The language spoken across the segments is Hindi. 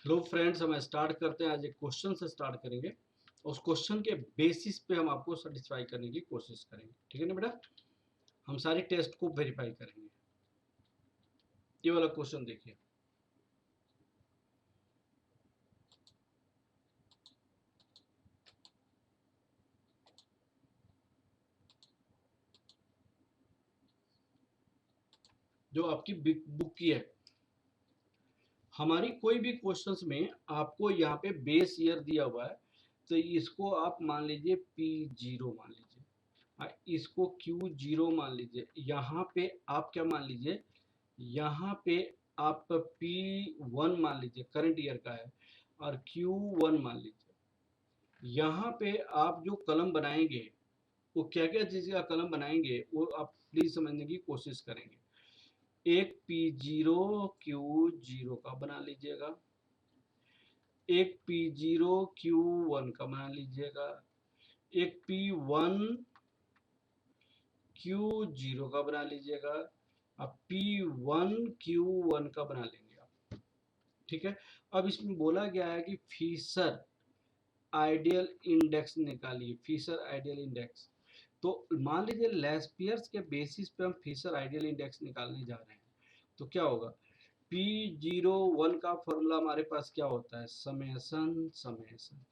हेलो फ्रेंड्स, हम स्टार्ट करते हैं। आज एक क्वेश्चन से स्टार्ट करेंगे। उस क्वेश्चन के बेसिस पे हम आपको सेटिस्फाई करने की कोशिश करेंगे। ठीक है ना बेटा? हम सारी टेस्ट को वेरीफाई करेंगे। ये वाला क्वेश्चन देखिए। जो आपकी बुक की है, हमारी कोई भी क्वेश्चंस में आपको यहाँ पे बेस ईयर दिया हुआ है, तो इसको आप मान लीजिए P0 मान लीजिए। इसको Q0 मान लीजिए। यहाँ पे आप क्या मान लीजिए, यहाँ पे आप P1 मान लीजिए, करंट ईयर का है, और Q1 मान लीजिए। यहाँ पे आप जो कलम बनाएंगे, वो क्या क्या चीज़ का कलम बनाएंगे, वो आप प्लीज समझने की कोशिश करेंगे। एक P0 Q0 का बना लीजिएगा, एक P0 Q1 का बना लीजिएगा, एक P1 Q0 का बना लीजिएगा, अब P1 Q1 का बना लेंगे आप। ठीक है। अब इसमें बोला गया है कि फिशर आइडियल इंडेक्स निकालिए। फिशर आइडियल इंडेक्स, तो मान लीजिए लेस्पियर्स के बेसिस पे हम फिशर आइडियल इंडेक्स निकालने जा रहे हैं। तो क्या होगा, P01 का फॉर्मूला हमारे पास क्या होता है, summation summation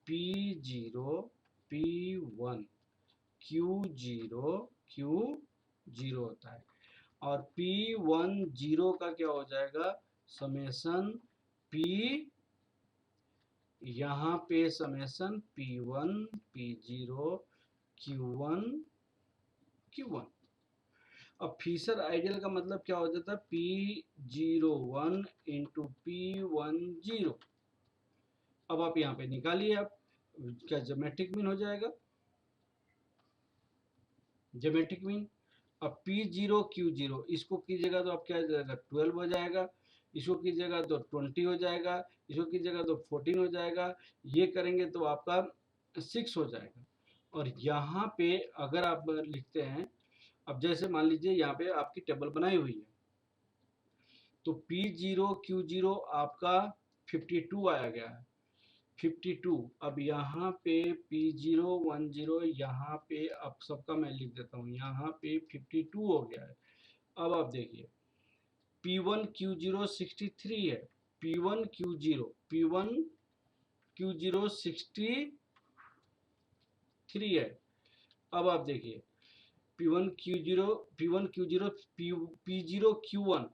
P0 P1 Q0 Q0 होता है, और P10 का क्या हो जाएगा, समेसन P, यहाँ पे summation P1 P0 Q1 Q1। अब फिशर आइडियल का मतलब क्या हो जाता है, P01 इंटू P10। अब आप यहाँ पे निकालिए, आप क्या ज्योमेट्रिक मीन हो जाएगा, ज्योमेट्रिक मीन। अब P0 Q0 इसको कीजिएगा तो आप क्या हो जाएगा, 12 हो जाएगा। इसको कीजिएगा तो 20 हो जाएगा। इसको कीजिएगा तो 14 हो जाएगा। ये करेंगे तो आपका 6 हो जाएगा। और यहाँ पे अगर आप लिखते हैं, अब जैसे मान लीजिए यहाँ पे आपकी टेबल बनाई हुई है, तो P0 Q0 आपका 52 आया गया है, 52। अब यहाँ पे P010, यहाँ पे अब सबका मैं लिख देता हूँ, यहाँ पे 52 हो गया है। अब आप देखिए, P1 Q0 63 है, P1 Q0 63 है। अब आप देखिए, P1 Q0 P1 Q0 P0 Q1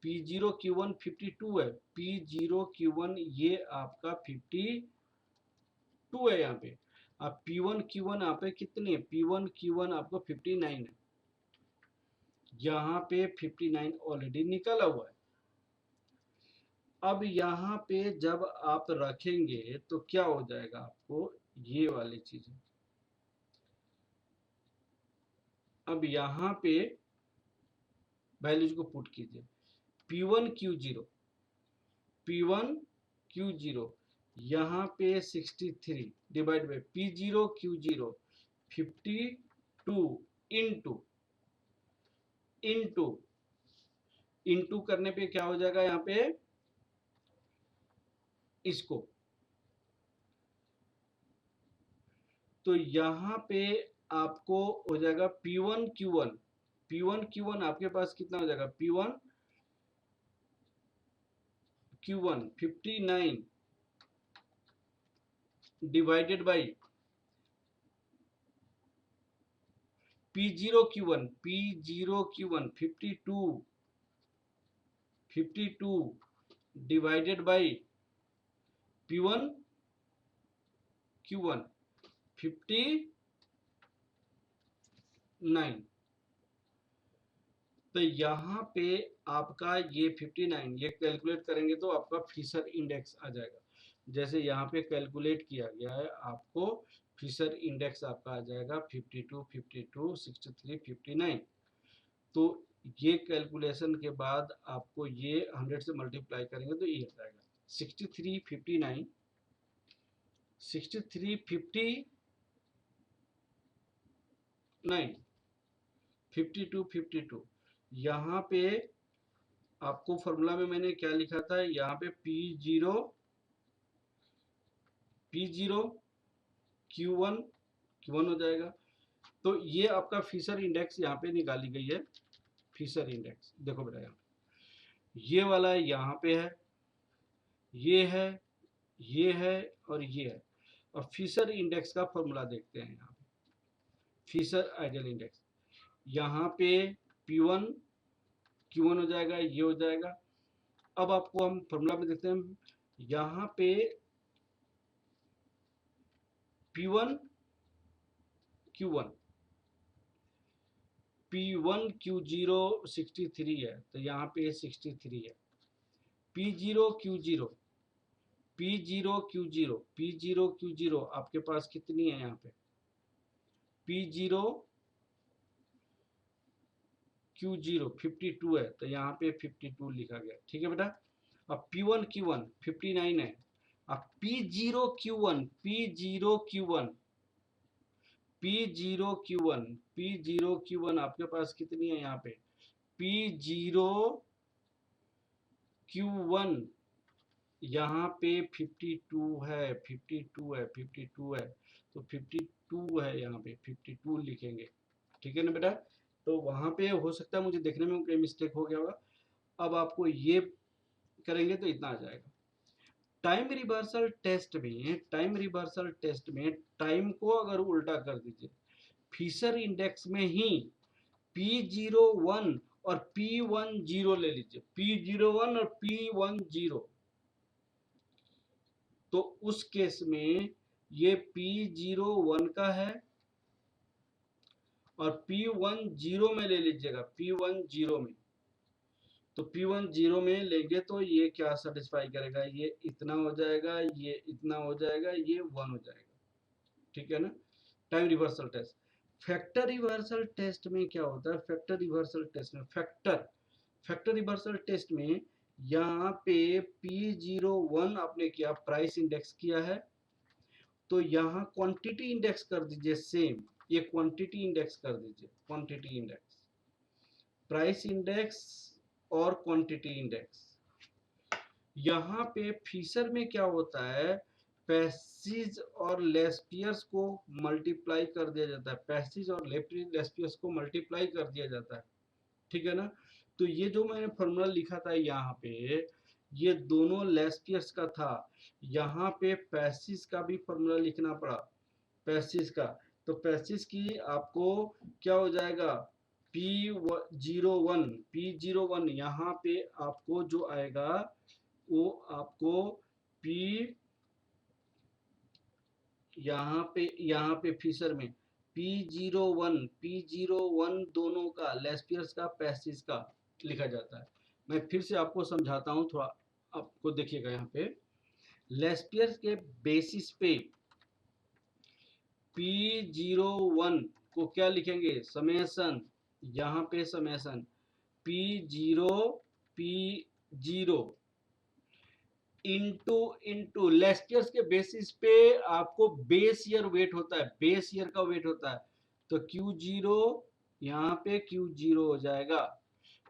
P0 Q1 52 है, P0 Q1 ये आपका 52 है यहाँ पे। अब P1 Q1 यहाँ पे कितने, P1 Q1 आपको 59 है, यहाँ पे 59 ऑलरेडी निकला हुआ है। अब यहाँ पे जब आप रखेंगे तो क्या हो जाएगा, आपको ये वाली चीजें। अब यहाँ पे वैल्यूज को पुट कीजिए, P1 Q0 P1 Q0 यहाँ पे 63 divide by P0 Q0 52 into into into करने पे क्या हो जाएगा, यहाँ पे इसको, तो यहाँ पे आपको हो जाएगा P1 Q1 P1 Q1 आपके पास कितना हो जाएगा, P1 Q1 59 divided by P0 Q1 52 divided by P1 Q1 59। तो यहाँ पे आपका ये 59 ये कैलकुलेट करेंगे तो आपका फिशर इंडेक्स आ जाएगा। जैसे यहाँ पे कैलकुलेट किया गया है, आपको फिशर इंडेक्स आपका आ जाएगा 52 52 63 59। तो ये कैलकुलेशन के बाद आपको ये 100 से मल्टीप्लाई करेंगे तो ये आ जाएगा 63 59 63 59 52 52। यहाँ पे आपको फॉर्मूला में मैंने क्या लिखा था, यहाँ पे P0 Q1 हो जाएगा। तो ये आपका फिशर इंडेक्स यहाँ पे निकाली गई है। फिशर इंडेक्स देखो बेटा, यहाँ ये वाला यहाँ पे है, ये है, ये है और ये है। और फिशर इंडेक्स का फॉर्मूला देखते हैं यहाँ पे। फिशर आइडियल इंडेक्स यहाँ पे P1 Q1 हो जाएगा, ये हो जाएगा। अब आपको हम फॉर्मूला में देखते हैं, यहाँ पे P1 Q1 P1 Q0 63 है, तो यहाँ पे 63 है। P0 Q0 आपके पास कितनी है यहाँ पे, P0 Q0 52 है, तो यहाँ पे 52 लिखा गया। ठीक है बेटा। अब P1 Q1 59 है। अब P0 Q1 आपके पास कितनी है यहाँ पे, P0 Q1 यहाँ पे 52 है, 52 है, तो 52 है, यहाँ पे 52 लिखेंगे। ठीक है ना बेटा। तो वहां पे हो सकता है मुझे देखने में कोई मिस्टेक हो गया होगा। अब आपको ये करेंगे तो इतना आ जाएगा। टाइम रिवर्सल टेस्ट में टाइम को अगर उल्टा कर दीजिए, फिशर इंडेक्स में ही P01 और P10 ले लीजिए, P01 और P10, तो उस केस में ये P01 का है और P10 में ले लीजिएगा, P10 में। तो P10 में लेंगे तो ये क्या सेटिस्फाई करेगा, ये इतना हो जाएगा, ये इतना हो जाएगा, ये 1 हो जाएगा। ठीक है ना। Time reversal test. Factor reversal test में क्या होता है, फैक्टर रिवर्सल टेस्ट में यहाँ पे P01 आपने किया, प्राइस इंडेक्स किया है, तो यहाँ क्वांटिटी इंडेक्स कर दीजिए सेम, ये क्वांटिटी इंडेक्स कर दीजिए, क्वांटिटी इंडेक्स, प्राइस इंडेक्स और क्वांटिटी इंडेक्स। यहाँ पे फिशर में क्या होता है, पैसेज और लेस्पियर्स को मल्टीप्लाई कर दिया जाता है, पैसेज और लेस्पियर्स को मल्टीप्लाई कर दिया जाता है। ठीक है ना। तो ये जो मैंने फॉर्मूला लिखा था यहाँ पे, ये दोनों लेस्पियर्स का था, यहाँ पे पैसेज का भी फॉर्मूला लिखना पड़ा, पैसेज का। तो पैसेज की आपको क्या हो जाएगा, P01 यहाँ पे आपको जो आएगा वो आपको P, यहाँ पे फिशर में P01 दोनों का, लेस्पियर्स का, पैसेज का लिखा जाता है। मैं फिर से आपको समझाता हूँ, थोड़ा आपको देखिएगा। यहाँ पे लेस्पियर्स के बेसिस पे P01 को क्या लिखेंगे, समेसन, यहाँ पे समेसन P0 इंटू लेस्पियर्स के बेसिस पे आपको बेस ईयर वेट होता है, बेस ईयर का वेट होता है, तो Q0 यहाँ पे Q0 हो जाएगा।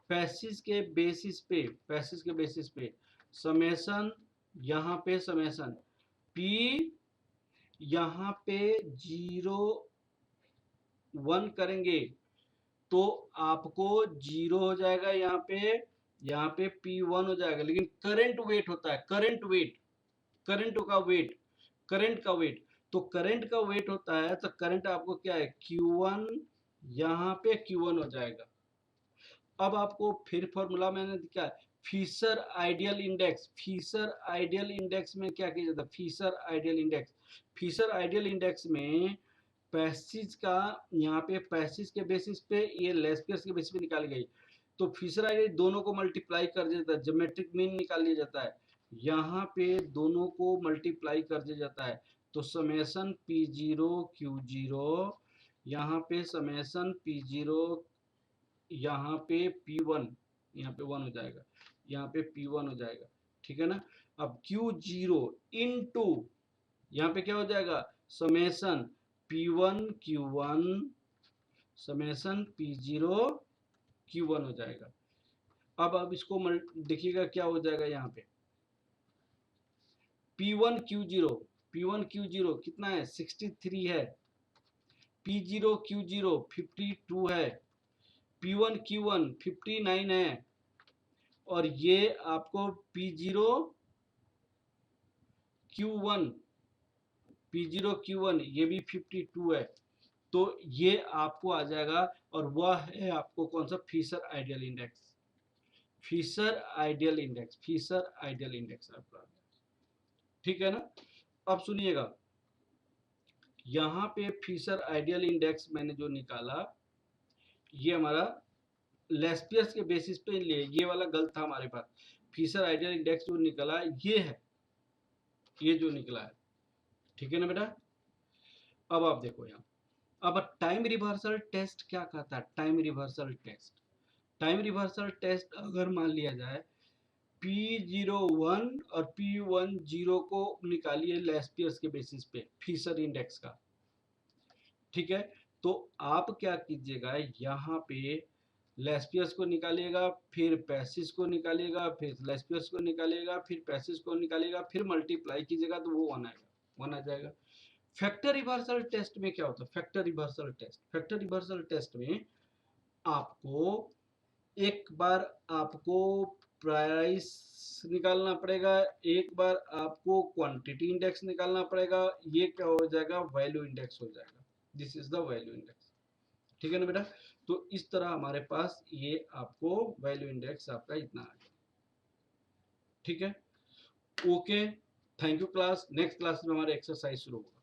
पैसेज के बेसिस पे समेसन, यहाँ पे समेसन P, यहाँ पे 01 करेंगे तो आपको 0 हो जाएगा, यहाँ पे P1 हो जाएगा। लेकिन करंट वेट होता है, करंट का वेट, तो करंट का वेट होता है, तो करंट आपको क्या है, Q1, यहाँ पे Q1 हो जाएगा। अब आपको फिर फॉर्मूला मैंने क्या, फिशर आइडियल इंडेक्स में क्या किया जाता है, फिशर आइडियल इंडेक्स में पैसेज का, यहाँ पे पैसेज के बेसिस पे, ये लेस्पियर्स के बेसिस पे निकाली गई, तो फिशर आइडियल दोनों को मल्टीप्लाई कर दिया जाता है, ज्योमेट्रिक मीन निकाल लिया जाता है, यहाँ पे दोनों को मल्टीप्लाई कर दिया जाता है, तो समेसन P0 Q0, यहाँ पे समेसन P0, यहाँ पे P1, यहाँ पे 1 हो जाएगा, यहाँ पे P1 हो जाएगा। ठीक है ना। अब Q0 इंटू यहाँ पे क्या हो जाएगा, summation P1 Q1 summation P0 Q1 हो जाएगा। अब इसको देखिएगा क्या हो जाएगा यहाँ पे, P1Q0, P1Q0 कितना है 63 है, P0Q0 52 है, P1Q1 59 है, और ये आपको P0Q1 ये भी 52 है। तो ये आपको आ जाएगा, और वह है आपको कौन सा, Fisher ideal index, Fisher ideal index, Fisher ideal index आपका, ठीक है ना। अब सुनिएगा, यहाँ पे फिशर आइडियल इंडेक्स मैंने जो निकाला, ये हमारा लेस्पियस के बेसिस पे लिए, ये वाला गलत था हमारे पास। फिशर आइडियल इंडेक्स जो निकला ये है, ये जो निकला है, ठीक है ना बेटा। अब आप देखो यहाँ, अब टाइम रिवर्सल टेस्ट क्या कहता है, time reversal test, time reversal test अगर मान लिया जाए P01 और P10 को निकालिए लेस्पियस के बेसिस पे फिशर इंडेक्स का, ठीक है। तो आप क्या कीजिएगा, यहाँ पे लेस्पियस को निकालिएगा, फिर पैसिस को निकालिएगा, फिर लेस्पियस को निकालिएगा, फिर पैसिस को निकालिएगा, फिर मल्टीप्लाई कीजिएगा तो वो 1 आएगा, 1 आ जाएगा। फैक्टर रिवर्सल टेस्ट में क्या होता है, factor reversal test, factor reversal test में आपको एक बार आपको प्राइस निकालना पड़ेगा, एक बार आपको क्वांटिटी इंडेक्स निकालना पड़ेगा, ये क्या हो जाएगा, वैल्यू इंडेक्स हो जाएगा, this is the value index, ठीक है ना बेटा। तो इस तरह हमारे पास ये आपको वैल्यू इंडेक्स आपका इतना आ गया, ठीक है। Okay, thank you class, next class में हमारे एक्सरसाइज शुरू होगा।